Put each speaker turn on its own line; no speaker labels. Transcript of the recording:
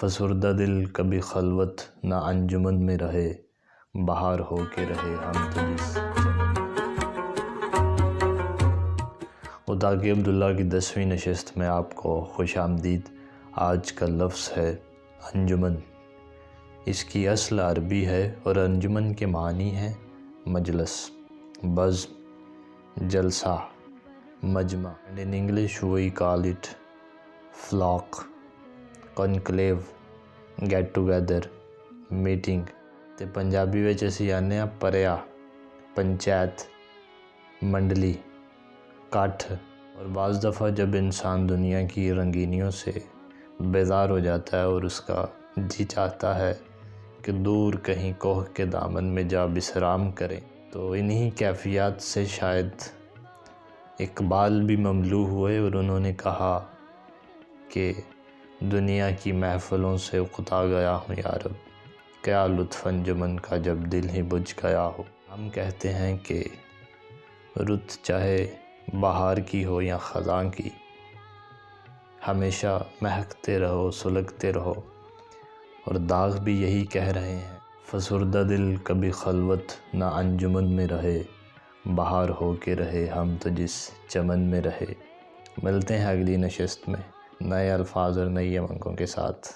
فسردہ دل کبھی خلوت نہ انجمن میں رہے، بہار ہو کے رہے ہم تو جس چمن میں مطاقی عبداللہ کی 10ویں نشست میں آپ کو خوش آمدید۔ آج کا لفظ ہے انجمن۔ اس کی اصل عربی ہے اور انجمن کے معنی ہے مجلس، بزم، جلسہ، مجمع، and in English we call it flock, conclave, get together, meeting۔ تے پنجابی وچ اسی آنے پریا، پنچایت، منڈلی، کٹھ۔ اور بعض دفعہ جب انسان دنیا کی رنگینیوں سے بیزار ہو جاتا ہے اور اس کا جی چاہتا ہے کہ دور کہیں کوہ کے دامن میں جا بسرام کریں، تو انہی کیفیات سے شاید اقبال بھی مملو ہوئے اور انہوں نے کہا کہ دنیا کی محفلوں سے اکتا گیا ہوں یارب، کیا لطف انجمن کا جب دل ہی بجھ گیا ہو۔ ہم کہتے ہیں کہ رت چاہے بہار کی ہو یا خزاں کی، ہمیشہ مہکتے رہو، سلگتے رہو، اور داغ بھی یہی کہہ رہے ہیں۔ فسردہ دل کبھی خلوت نہ انجمن میں رہے، بہار ہو کے رہے ہم تو جس چمن میں رہے۔ ملتے ہیں اگلی نشست میں نئے الفاظ اور نئی امنگوں کے ساتھ۔